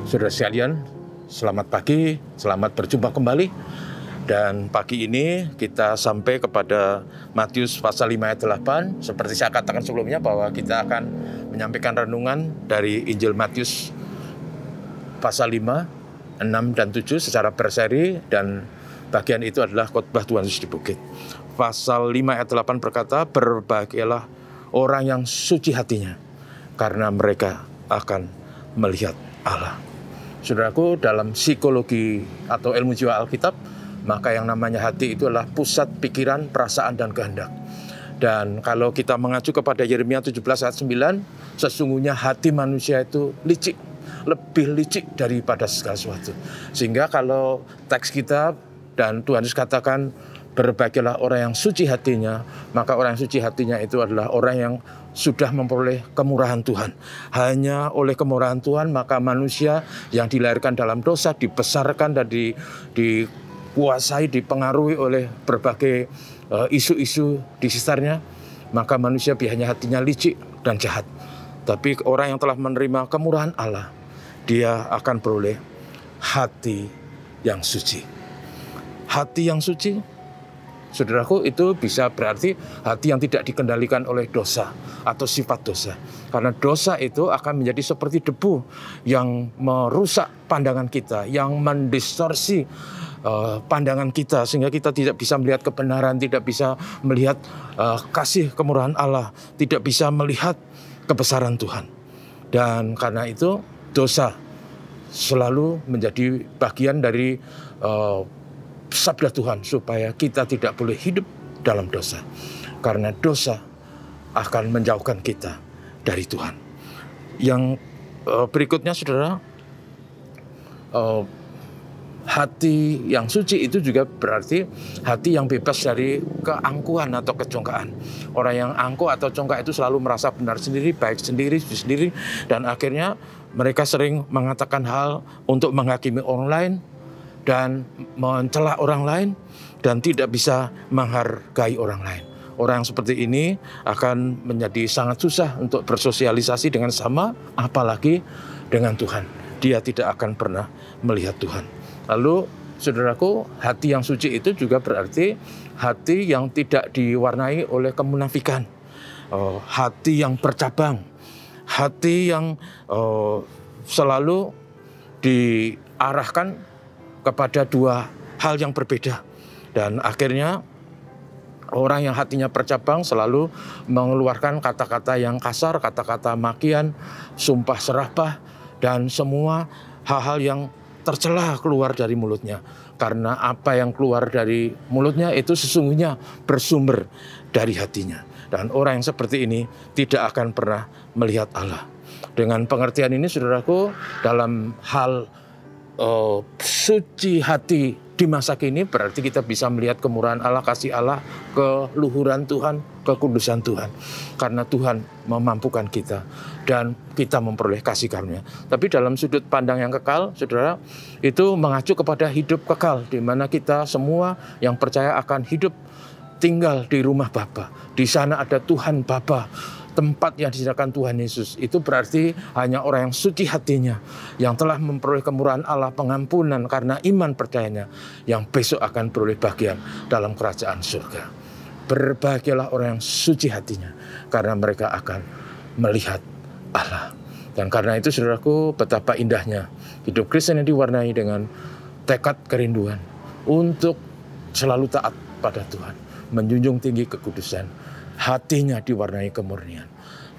Saudara sekalian, selamat pagi, selamat berjumpa kembali. Dan pagi ini kita sampai kepada Matius pasal 5 ayat 8. Seperti saya katakan sebelumnya bahwa kita akan menyampaikan renungan dari Injil Matius pasal 5, 6, dan 7 secara berseri. Dan bagian itu adalah khotbah Tuhan Yesus di bukit. Pasal 5 ayat 8 berkata, berbahagialah orang yang suci hatinya, karena mereka akan melihat Allah. Saudaraku, dalam psikologi atau ilmu jiwa Alkitab, maka yang namanya hati itu adalah pusat pikiran, perasaan, dan kehendak. Dan kalau kita mengacu kepada Yeremia 17 ayat 9, sesungguhnya hati manusia itu licik, lebih licik daripada segala sesuatu. Sehingga kalau teks kita dan Tuhan Yesus katakan, berbahagialah orang yang suci hatinya, maka orang yang suci hatinya itu adalah orang yang sudah memperoleh kemurahan Tuhan. Hanya oleh kemurahan Tuhan maka manusia yang dilahirkan dalam dosa dibesarkan dan dikuasai, dipengaruhi oleh berbagai isu-isu di sekitarnya. Maka manusia biasanya hatinya licik dan jahat. Tapi orang yang telah menerima kemurahan Allah, dia akan beroleh hati yang suci. Hati yang suci, saudaraku, itu bisa berarti hati yang tidak dikendalikan oleh dosa atau sifat dosa. Karena dosa itu akan menjadi seperti debu yang merusak pandangan kita, yang mendistorsi pandangan kita, sehingga kita tidak bisa melihat kebenaran, tidak bisa melihat kasih kemurahan Allah, tidak bisa melihat kebesaran Tuhan. Dan karena itu dosa selalu menjadi bagian dari sabda Tuhan, supaya kita tidak boleh hidup dalam dosa. Karena dosa akan menjauhkan kita dari Tuhan. Yang berikutnya, saudara, hati yang suci itu juga berarti hati yang bebas dari keangkuhan atau kecongkaan. Orang yang angkuh atau congkak itu selalu merasa benar sendiri, baik sendiri, dan akhirnya mereka sering mengatakan hal untuk menghakimi orang lain dan mencela orang lain, dan tidak bisa menghargai orang lain. Orang yang seperti ini akan menjadi sangat susah untuk bersosialisasi dengan sama, apalagi dengan Tuhan. Dia tidak akan pernah melihat Tuhan. Lalu, saudaraku, hati yang suci itu juga berarti hati yang tidak diwarnai oleh kemunafikan. Hati yang bercabang. Hati yang selalu diarahkan kepada dua hal yang berbeda. Dan akhirnya orang yang hatinya bercabang selalu mengeluarkan kata-kata yang kasar, kata-kata makian, sumpah serapah, dan semua hal-hal yang tercela keluar dari mulutnya. Karena apa yang keluar dari mulutnya itu sesungguhnya bersumber dari hatinya. Dan orang yang seperti ini tidak akan pernah melihat Allah. Dengan pengertian ini, saudaraku, dalam hal suci hati di masa kini berarti kita bisa melihat kemurahan Allah, kasih Allah, keluhuran Tuhan, kekudusan Tuhan. Karena Tuhan memampukan kita dan kita memperoleh kasih karunia. Tapi dalam sudut pandang yang kekal, saudara, itu mengacu kepada hidup kekal, di mana kita semua yang percaya akan hidup tinggal di rumah Bapa. Di sana ada Tuhan Bapa, tempat yang disediakan Tuhan Yesus. Itu berarti hanya orang yang suci hatinya, yang telah memperoleh kemurahan Allah, pengampunan karena iman percayanya, yang besok akan beroleh bagian dalam kerajaan surga. Berbahagialah orang yang suci hatinya, karena mereka akan melihat Allah. Dan karena itu, saudaraku, betapa indahnya hidup Kristen yang diwarnai dengan tekad kerinduan untuk selalu taat pada Tuhan, menjunjung tinggi kekudusan. Hatinya diwarnai kemurnian.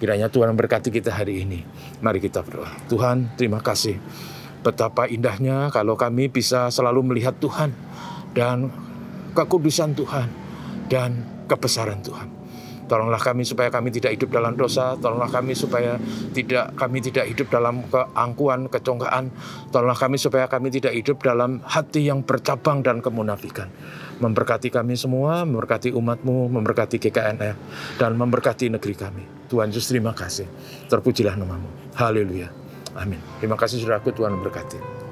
Kiranya Tuhan memberkati kita hari ini. Mari kita berdoa. Tuhan, terima kasih. Betapa indahnya kalau kami bisa selalu melihat Tuhan dan kekudusan Tuhan dan kebesaran Tuhan. Tolonglah kami supaya kami tidak hidup dalam dosa. Tolonglah kami supaya kami tidak hidup dalam keangkuhan, kecongkaan. Tolonglah kami supaya kami tidak hidup dalam hati yang bercabang dan kemunafikan. Memberkati kami semua, memberkati umat-Mu, memberkati GKNF, dan memberkati negeri kami. Tuhan Yesus, terima kasih. Terpujilah nama-Mu. Haleluya. Amin. Terima kasih, saudaraku. Tuhan memberkati.